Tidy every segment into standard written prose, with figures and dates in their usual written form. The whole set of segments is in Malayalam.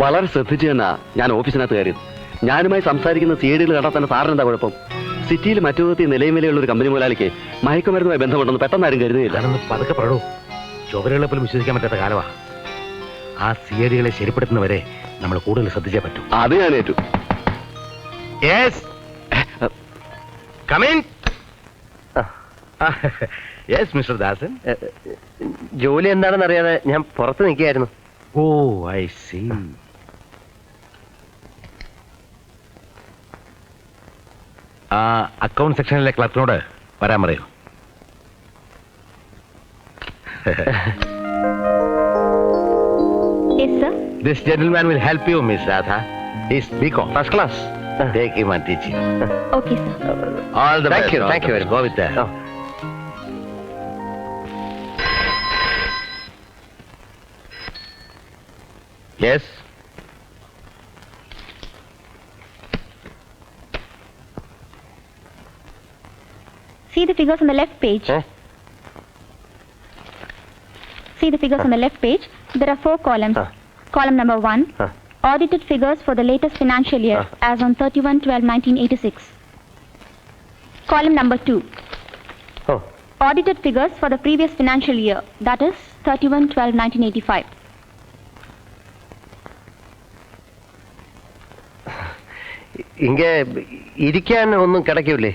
വളരെ ശ്രദ്ധിച്ചു തന്നെ ഞാൻ ഓഫീസിനകത്ത് കയറിയത്. ഞാനുമായി സംസാരിക്കുന്ന സിഐഡികൾ കണ്ടാൽ തന്നെ സാറിന് എന്താ കുഴപ്പം? സിറ്റിയിൽ മറ്റു വിധത്തിൽ നിലയും വിലയുള്ള ഒരു കമ്പനി മുതലാളിക്ക് മയക്കുമരുന്നുമായി ബന്ധമുണ്ടെന്ന് പെട്ടെന്ന് ആരും കരുതുകയില്ല. പതുക്കെ പറയൂ. ചുവരുകളെ പോലും വിശ്വസിക്കാൻ പറ്റാത്ത കാലമാ. ആ സിഐഡികളെ ശരിപ്പെടുത്തുന്നവരെ നമ്മൾ കൂടുതൽ ശ്രദ്ധിച്ചേ പറ്റൂ. അത് ഞാൻ ഏറ്റു. മിസ്റ്റർ ദാസൻ, ജോലി എന്താണെന്ന് അറിയാതെ ഞാൻ പുറത്ത് നിൽക്കുകയായിരുന്നു. ഓ ഐ സീ. ആ അക്കൗണ്ട് സെക്ഷനിലെ ക്ലർക്കിനോട് വരാൻ പറയൂ. Yes, sir. This gentleman will help you, Miss Radha. He's BCom, first class. Take him and teach him. Okay, sir. All the Thank best. you, thank you very much. Go with that. Oh. Yes. See the figures on the left page. See the figures on the left page. There are 4 columns. Column number 1, audited figures for the latest financial year as on 31/12/1986. Column number 2, audited figures for the previous financial year, that is 31/12/1985. ഇങ്ങ ഇരിക്കാൻ ഒന്നും കിടക്കൂലേ?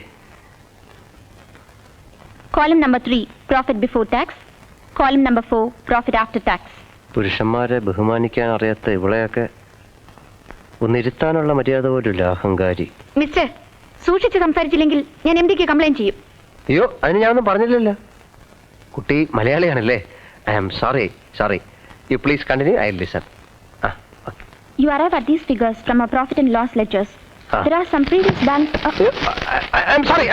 Column number 3, profit before tax. Column number 4, profit after tax. പുരുഷന്മാരെ ബഹുമാനിക്കാൻ അറിയാത്ത ഇവളെയൊക്കെ ഒന്നിരുത്താനുള്ള മര്യാദ പോലുമില്ല, അഹങ്കാരി. മിസ്റ്റർ, സൂക്ഷിച്ച് സംസാരിച്ചില്ലെങ്കിൽ ഞാൻ എംഡിക്ക് കംപ്ലൈന്റ് ചെയ്യും. അയ്യോ, അതിന് ഞാനൊന്നും പറഞ്ഞില്ലല്ലോ. കുട്ടി മലയാളിയാണല്ലേ? I am sorry. You please continue, I listen. You arrive at these figures from our profit and loss ledgers. There are some previous balance. I'm sorry.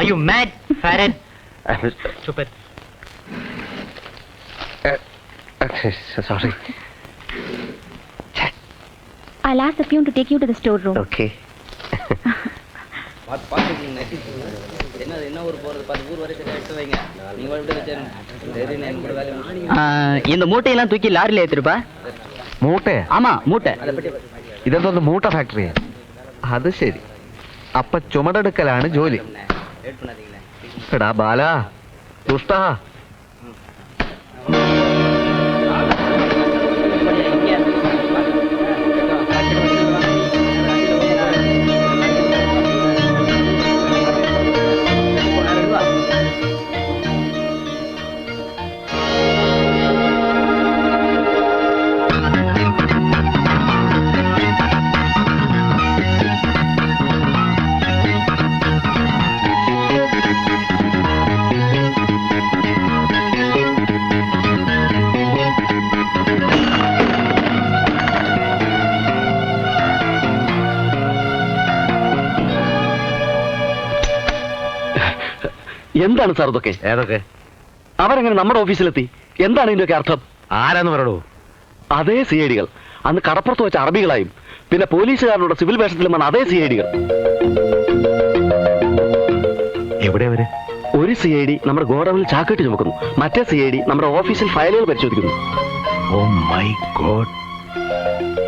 Are you mad, Farad? Stupid. Sorry. I'll ask the peon to take you to the storeroom. Okay. இந்த மூட்டையெல்லாம் தூக்கி லாரில ஏத்திருப்பா. മൂട്ടെ? ஆமா மூட்டை. ഇതെന്തോന്ന് മൂട്ട ഫാക്ടറിയാ? അത് ശരി. അപ്പൊ ചുമടെടുക്കലാണ് ജോലി. എടാ ബാല, ദുഷ്ട. എന്താണ് സാർ ഇതൊക്കെ? ഏതൊക്കെ? അവരെങ്ങനെ നമ്മുടെ ഓഫീസിലെത്തി? എന്താണ് ഇതിന്റെയൊക്കെ അർത്ഥം? ആരാന്ന് പറയൂ. അതേ സിഐഡികൾ അന്ന് കടപ്പുറത്ത് വെച്ച അറബികളായും പിന്നെ പോലീസുകാരുടെ സിവിൽ വേഷത്തിലും വന്ന അതേ സിഐഡികൾ. എവിടെ അവര്? ഒരു സിഐഡി നമ്മുടെ ഗോഡൌണിൽ ചാക്കിട്ട് ചുമക്കുന്നു, മറ്റേ സിഐഡി നമ്മുടെ ഓഫീസിൽ ഫയലുകൾ പരിശോധിക്കുന്നു. ഓ മൈ ഗോഡ്,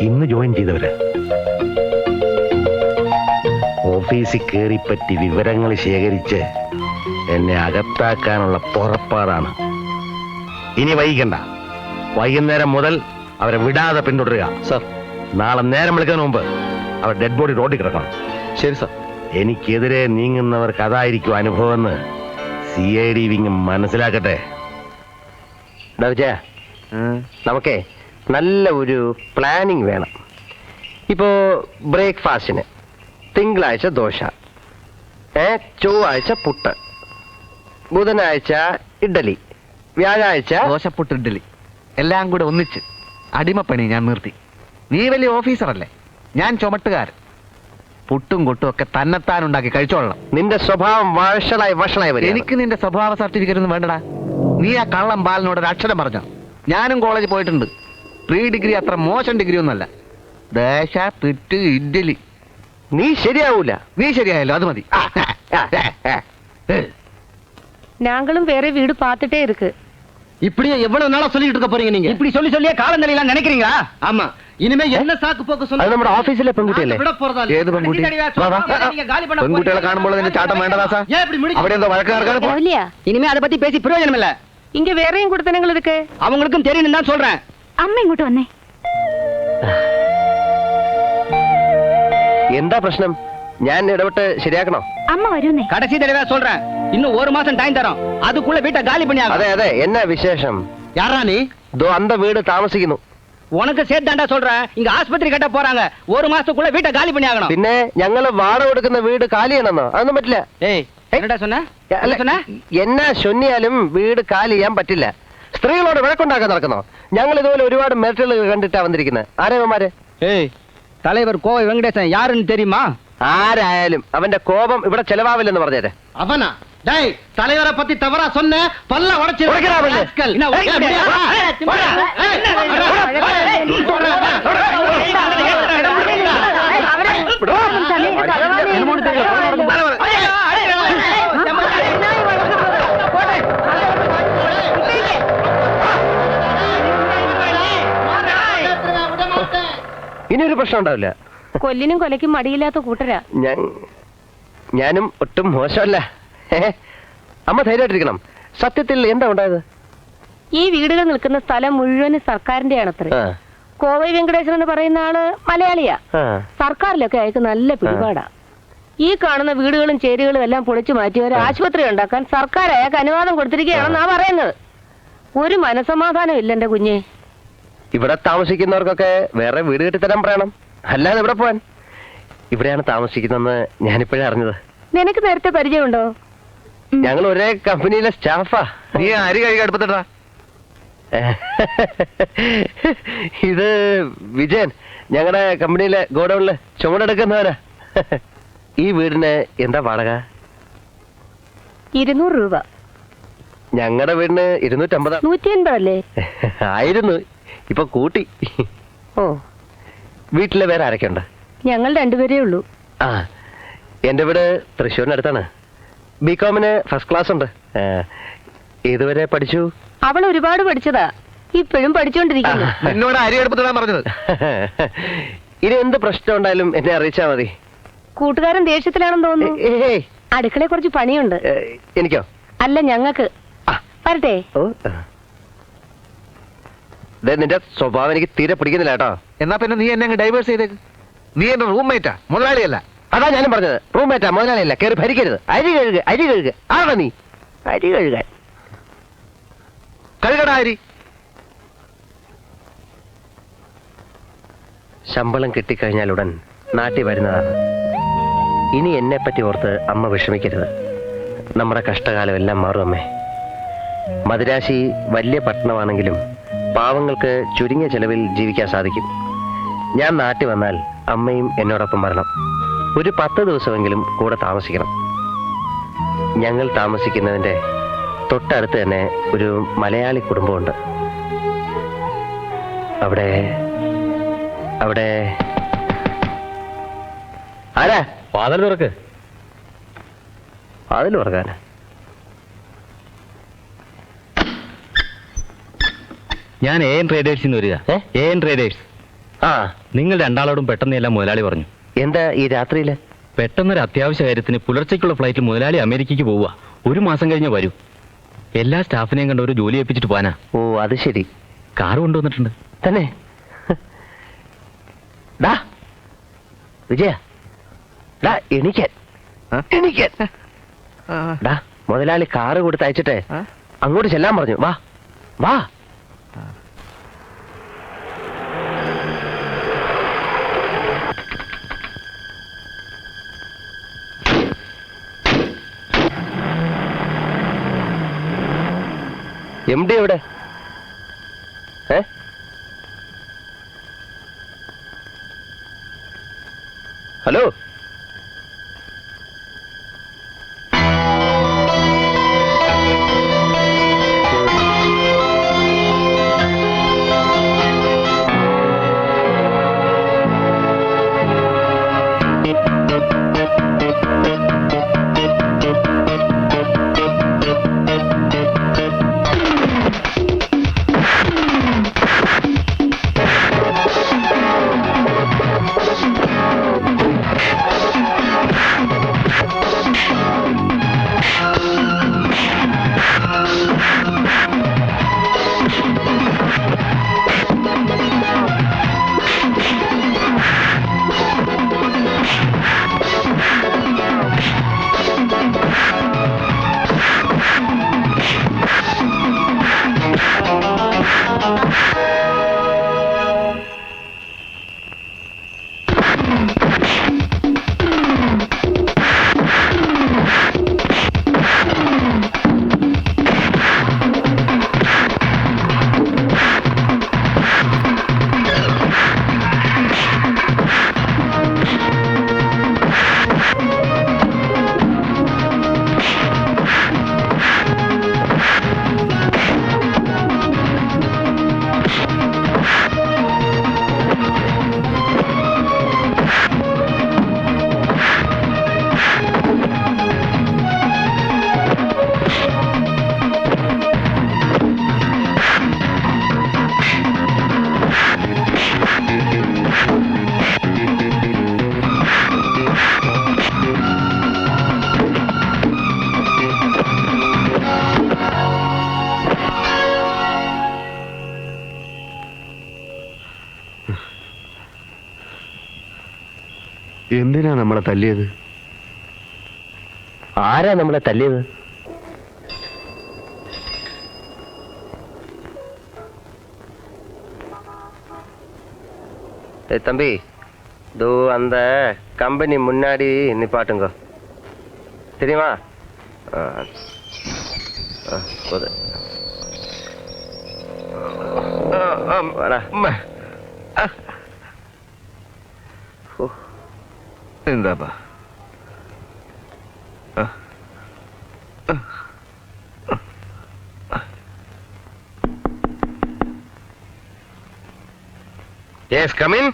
ഇന്ന് ജോയിൻ ചെയ്തവര്. ഓഫീസിൽ കയറിപ്പറ്റി വിവരങ്ങൾ ശേഖരിച്ച് എന്നെ അകത്താക്കാനുള്ള പുറപ്പാടാണ്. ഇനി വൈകണ്ട. വൈകുന്നേരം മുതൽ അവരെ വിടാതെ പിന്തുടരുക. സർ, നാളെ നേരം വിളിക്കുന്നതിന് മുമ്പ് അവർ ഡെഡ് ബോഡി റോഡിൽ കിടക്കണം. ശരി സർ. എനിക്കെതിരെ നീങ്ങുന്നവർക്ക് അതായിരിക്കും അനുഭവം എന്ന് CID വിങ് മനസ്സിലാക്കട്ടെ. നമുക്കേ നല്ല ഒരു പ്ലാനിങ് വേണം. ഇപ്പോ ബ്രേക്ക്ഫാസ്റ്റിന് തിങ്കളാഴ്ച ദോശ, ചൊവ്വാഴ്ച പുട്ട്, ബുധനാഴ്ച ഇഡ്ഡലി, വ്യാഴാഴ്ച ദോശപ്പുട്ട് ഇഡ്ഡലി എല്ലാം കൂടെ ഒന്നിച്ച് അടിമപ്പണി ഞാൻ നിർത്തി. നീ വലിയ ഓഫീസറല്ലേ, ഞാൻ ചുമട്ടുകാരൻ. പുട്ടും കൊട്ടും ഒക്കെ തന്നെത്താൻ ഉണ്ടാക്കി കഴിച്ചോളണം. നിന്റെ സ്വഭാവം വഷളായി വരും. എനിക്ക് നിന്റെ സ്വഭാവ സർട്ടിഫിക്കറ്റ് ഒന്നും വേണ്ടടാ. നീ ആ കള്ളം ബാലിനോട് ഒരു അക്ഷരം പറഞ്ഞോ? ഞാനും കോളേജിൽ പോയിട്ടുണ്ട്. പ്രീ ഡിഗ്രി അത്ര മോശം ഡിഗ്രി ഒന്നുമല്ല. ദോശ പുട്ട് ഇഡ്ഡലി. നീ ശരിയാവൂല. നീ ശരിയായല്ലോ, അത് മതി. நாங்களும் வேற வீடு பார்த்துட்டே இருக்கு. இப்படியே எவ்வளவு நாளா சொல்லிட்டு இருக்க போறீங்க? நீங்க இப்படி சொல்லியே காலநிலையெல்லாம் நினைக்கிறீங்களா? ஆமா, இனிமே என்ன சாக்கு போக்கு അത് നമ്മുടെ ഓഫീസിലെ പെൺകുട്ടിയല്ലേ? ഏത് പെൺകുട്ടി? വാ, വാ. പെൺകുട്ടികളെ കാണുമ്പോൾ നിന്റെ ചാട്ടം വേണ്ട ദാസാ. അവിടെ എന്തോ വഴക്ക് നടക്കാതെ പോ. இல்லையா இனிமே அதை பத்தி பேசி பிரயோஜனம் இல்ல. இங்க வேறையும் குடுத்தனங்கள் இருக்கு. அவங்களுக்கும் தெரியும் தான் சொல்றேன். അമ്മ ഇങ്ങോട്ട് വന്നേ. എന്താ പ്രശ്നം? ഞാൻ ഇടപെട്ട് ശരിയാക്കണോ? അമ്മ വരുന്നേ. கடைசி தடவை சொல்றேன். இன்னும் ஒரு மாசம் டைம் தரோம். அதுக்குள்ள வீட்டை காலி பண்ணி അതെ അതെ, എന്നാ വിശേഷം? யாரா நீ? ദോ അന്ത വീട് താമസിക്കുന്നു. உனக்கு சேர்த்து தாண்டா சொல்றேன். இங்க ஆஸ்பத்திரி கட்ட போறாங்க. ஒரு மாசத்துக்குள்ள வீட்டை காலி பண்ணி ஆகணும். പിന്നെ ഞങ്ങള് വാടക കൊടുക്കുന്ന വീട് കാലിയാണെന്നോ? അതൊന്നും പറ്റില്ല. ஏய் என்னடா சொன்ன? അല്ല, என்ன சொன்ன? എന്നാ ചൊന്നിയാലും വീട് കാലി ചെയ്യാൻ പറ്റില്ല. സ്ത്രീകളോട് വിളക്കുണ്ടാക്കാൻ നടക്കുന്നോ? ഞങ്ങൾ ഇതുപോലെ ഒരുപാട് മെറ്റലുകൾ കണ്ടിട്ടാ വന്നിരിക്കുന്നത്. ആരേവന്മാര്? ஏய் தலைவர் கோவை வெங்கடேசன் யாருன்னு தெரியுமா? ആരായാലും അവന്റെ കോപം ഇവിടെ ചെലവാവില്ലെന്ന് പറഞ്ഞേരെ. அவனா? டேய் தலைவரை பத்தி தவறா சொன்ன பல்ல உடைச்சு உடைக்கிறா பல்லு. என்ன உடைக்க முடியாது? ഇനി ഒരു പ്രശ്നം ഉണ്ടാവില്ല. കൊല്ലിനും കൊലയ്ക്കും മടിയില്ലാത്ത കൂട്ടരാ. ഞാനും ഒട്ടും മോശമല്ല. അമ്മ ധൈര്യമായിട്ടിരിക്കണം. സത്യത്തിൽ എന്താ ഉണ്ടായത്? ഈ വീടുകൾ നിൽക്കുന്ന സ്ഥലം മുഴുവൻ സർക്കാരിന്റെ ആണത്രേ. ആ, കോവൈ വെങ്കടേശൻ എന്ന് പറയുന്ന ആള് മലയാളിയാ. ആ. സർക്കാരിലൊക്കെ അയക്ക് നല്ല പിടിപാടാ. ഈ കാണുന്ന വീടുകളും ചേരികളും എല്ലാം പൊളിച്ചു മാറ്റി ഒരു ആശുപത്രി ഉണ്ടാക്കാൻ സർക്കാർ അയാൾക്ക് അനുവാദം കൊടുത്തിരിക്കുകയാണെന്നാ പറയുന്നത്. ഒരു മനസമാധാനം ഇല്ല എന്റെ കുഞ്ഞെ. ഇവിടെ താമസിക്കുന്നവർക്കൊക്കെ വേറെ വീട് കെട്ടിത്തരാൻ പറയണം. അല്ലാതെ ഇവിടെ പോവാൻ. ഇവിടെയാണ് താമസിക്കുന്നതെന്ന് ഞാനിപ്പോഴേ അറിഞ്ഞത്. നിനക്ക് നേരത്തെ പരിചയമുണ്ടോ? ഞങ്ങൾ ഒരേ കമ്പനിയിലെ സ്റ്റാഫാ. നീ അരി കഴുകി അടുപ്പത്തിട്ടാ. ഇത് വിജയൻ, ഞങ്ങളുടെ കമ്പനിയിലെ ഗോഡൌണില് ചുമടെടുക്കുന്നവനാ. ഈ വീടിന് എന്താ വാടക? 200 രൂപ. ഞങ്ങളുടെ വീടിന് 250. 180 അല്ലേ? ആയിരുന്നു, ഇപ്പൊ കൂട്ടി. ഓ, വീട്ടിലെ വേറെ ആരൊക്കെ ഉണ്ട്? ഞങ്ങൾ രണ്ടുപേരേ ഉള്ളൂ. ആ, എന്റെ വീട് തൃശ്ശൂരിനടുത്താണ്. ബികോമിന് ഫസ്റ്റ് ക്ലാസ് ഉണ്ട്. ഏതുവരെ പഠിച്ചു? അവൾ ഒരുപാട് പഠിച്ചതാ. ഇപ്പോഴും പഠിച്ചുകൊണ്ടിരിക്കുന്നു. നിന്നോട് അരി അടുപ്പത്തിടാൻ പറഞ്ഞത്. ഇനി എന്ത് പ്രശ്നം ഉണ്ടായാലും എന്നെ അറിയിച്ചാ മതി. കൂട്ടുകാരൻ ദേഷ്യത്തിലാണെന്ന് തോന്നുന്നു. ഏയ്, അടുക്കളയെ കുറച്ച് പണിയുണ്ട്. എനിക്കോ? അല്ല, ഞങ്ങൾക്ക്. ആ. വരട്ടെ. ഓ, നിന്റെ സ്വഭാവം എനിക്ക് തീരെ പിടിക്കുന്നില്ല കേട്ടോ. എന്നാ പിന്നെ നീ എന്നെ ഡൈവേഴ്സ് ചെയ്തേക്ക്. നീ എന്റെ റൂംമേറ്റാ, മുതലാളിയല്ല. അതാ ഞാനും പറഞ്ഞത്. റൂംമേറ്റാ, മുതലാളിയല്ല. കയറി ഭരിക്കരുത്. അരി കഴുകുക, അരി കഴുകുക. ആണോ നീ? അരി കഴുകാൻ. കഴുകടാ അരി. ശമ്പളം കിട്ടിക്കഴിഞ്ഞാൽ ഉടൻ നാട്ടിൽ വരുന്നതാണ്. ഇനി എന്നെ പറ്റി ഓർത്ത് അമ്മ വിഷമിക്കരുത്. നമ്മുടെ കഷ്ടകാലം എല്ലാം മാറും അമ്മേ. മദിരാശി വലിയ പട്ടണമാണെങ്കിലും പാവങ്ങൾക്ക് ചുരുങ്ങിയ ചെലവിൽ ജീവിക്കാൻ സാധിക്കും. ഞാൻ നാട്ടിൽ വന്നാൽ അമ്മയും എന്നോടൊപ്പം വരണം. ഒരു 10 ദിവസമെങ്കിലും കൂടെ താമസിക്കണം. ഞങ്ങൾ താമസിക്കുന്നതിൻ്റെ തൊട്ടടുത്ത് തന്നെ ഒരു മലയാളി കുടുംബമുണ്ട്. അവിടെ അവിടെ ആരാ? വാതിൽ തുറക്ക്. അതിൽ പറഞ്ഞാ ഞാൻ AN ട്രേഡേഴ്സിൽ നിന്ന് വരിക. ഏ? AN traders. ആ, നിങ്ങൾ രണ്ടാളോടും പെട്ടെന്ന് എല്ലാം മുതലാളി പറഞ്ഞു. എന്താ ഈ രാത്രിയില്? പെട്ടെന്നൊരു അത്യാവശ്യ കാര്യത്തിന് പുലർച്ചയ്ക്കുള്ള ഫ്ലൈറ്റിൽ മുതലാളി അമേരിക്കയ്ക്ക് പോവുക. 1 മാസം കഴിഞ്ഞ് വരൂ. എല്ലാ സ്റ്റാഫിനെയും കണ്ട് ഒരു ജോലി ഏൽപ്പിച്ചിട്ട് പോകാനാ. ഓ, അത് ശരി. കാറ് കൊണ്ടുവന്നിട്ടുണ്ട്. തന്നെ? ഡാ വിജയ, ഡാ എണീക്കാൻ. എണീക്കാൻ. ഡാ, മുതലാളി കാറ് കൊടുത്ത് അയച്ചിട്ട് അങ്ങോട്ട് ചെല്ലാൻ പറഞ്ഞു. വാ വാ. MD എവിടെ? ഹലോ, എന്തിനാ നമ്മളെ തല്ലിയത്? ആരാ നമ്മളെ തല്ലിയത്? தம்பி தோ அந்த கம்பெனி முன்னாடி நிப்பாட்டுங்க. தெரியுமா? போது. എന്താപ്പാ? Yes, come in.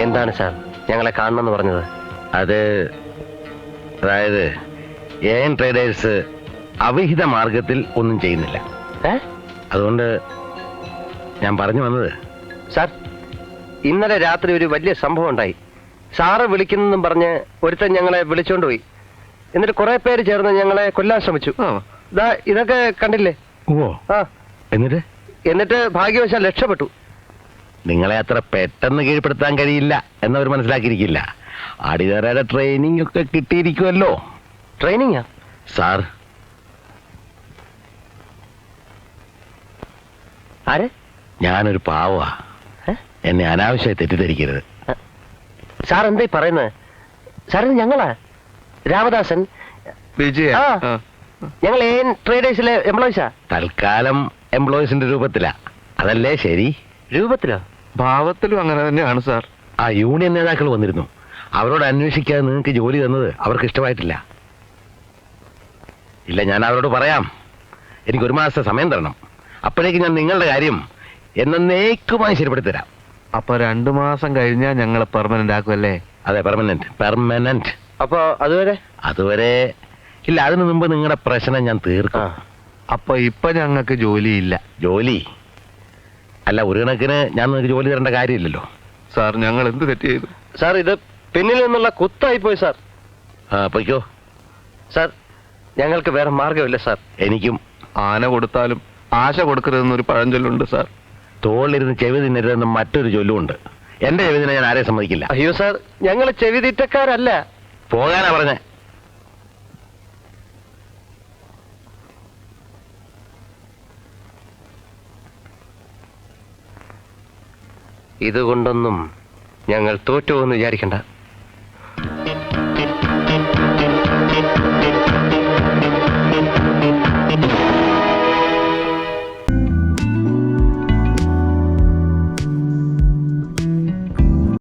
എന്താണ് സാർ ഞങ്ങളെ കാണണമെന്ന് പറഞ്ഞത്? അതായത് AN ട്രേഡേഴ്സ് അവിഹിത മാർഗത്തിൽ ഒന്നും ചെയ്യുന്നില്ല. അതുകൊണ്ട് ഞാൻ പറഞ്ഞു വന്നത്. സാർ, ഇന്നലെ രാത്രി ഒരു വലിയ സംഭവം ഉണ്ടായി. സാറ് വിളിക്കുന്നെന്നും പറഞ്ഞ് ഒരുത്തൻ ഞങ്ങളെ വിളിച്ചോണ്ട് പോയി. എന്നിട്ട് കുറെ പേര് ചേർന്ന് ഞങ്ങളെ കൊല്ലാൻ ശ്രമിച്ചു. ഇതൊക്കെ കണ്ടില്ലേ? ഓ, എന്നിട്ട് ഭാഗ്യവശാൽ രക്ഷപ്പെട്ടു. നിങ്ങളെ അത്ര പെട്ടെന്ന് കീഴ്പ്പെടുത്താൻ കഴിയില്ല എന്നവർ മനസ്സിലാക്കിയിരിക്കില്ല. അടിതറയുടെ ട്രെയിനിങ് ഒക്കെ കിട്ടിയിരിക്കുമല്ലോ. ട്രെയിനിങ്ങാ സാർ? ആരെ? ഞാനൊരു പാവാ. എന്നെ അനാവശ്യമായി തെറ്റിദ്ധരിക്കരുത്. സാർ എന്തായി പറയുന്നത്? സാർ ഇത് ഞങ്ങളാ, രാമദാസൻ, ഞങ്ങൾ AN ട്രേഡേഴ്സിലെ എംപ്ലോയീസാ. തൽക്കാലം എംപ്ലോയീസിന്റെ രൂപത്തിലാ. അതല്ലേ ശരി? രൂപത്തിലോ? ഭാവത്തിലും അങ്ങനെ തന്നെയാണ് സാർ. ആ യൂണിയൻ നേതാക്കൾ വന്നിരുന്നു. അവരോട് അന്വേഷിക്കാതെ നിങ്ങൾക്ക് ജോലി തന്നത് അവർക്ക് ഇഷ്ടമായിട്ടില്ല. ഇല്ല, ഞാൻ അവരോട് പറയാം. എനിക്ക് 1 മാസത്തെ സമയം തരണം. അപ്പോഴേക്ക് ഞാൻ നിങ്ങളുടെ കാര്യം എന്നേക്കുമായി ശരിപ്പെടുത്തി തരാം. അപ്പൊ 2 മാസം കഴിഞ്ഞാൽ ഞങ്ങളെ പെർമനന്റ് ആക്കുമല്ലേ? അതെ, പെർമനന്റ്. അപ്പൊ അതുവരെ ഇല്ല. അതിനു മുമ്പ് നിങ്ങളുടെ പ്രശ്നം ഞാൻ തീർക്കും. അപ്പൊ ഇപ്പൊ ഞങ്ങൾക്ക് ജോലിയില്ല. ജോലി അല്ല, ഒരു കണക്കിന് ഞാൻ നിങ്ങൾക്ക് ജോലി തരേണ്ട കാര്യമില്ലല്ലോ. സാർ, ഞങ്ങൾ എന്ത് തെറ്റ് ചെയ്തു? സാർ, ഇത് പിന്നിൽ നിന്നുള്ള കുത്തായി പോയി സാർ. പൊയ്ക്കോ സാർ, ഞങ്ങൾക്ക് വേറെ മാർഗമില്ല സാർ. എനിക്കും. ആന കൊടുത്താലും ആശ കൊടുക്കരുതെന്നൊരു പഴഞ്ചൊല്ലുണ്ട് സാർ. തോളിലിരുന്ന് ചെവി തിന്നരുതെന്ന് മറ്റൊരു ചൊല്ലുമുണ്ട്. എന്റെ ചെവി തിന്നെ ഞാൻ ആരെയും സമ്മതിക്കില്ല. അയ്യോ സാർ, ഞങ്ങൾ ചെവി തീറ്റക്കാരല്ല. പോകാനാ പറഞ്ഞേ. ഇതുകൊണ്ടൊന്നും ഞങ്ങൾ തോറ്റുവെന്ന് വിചാരിക്കണ്ട.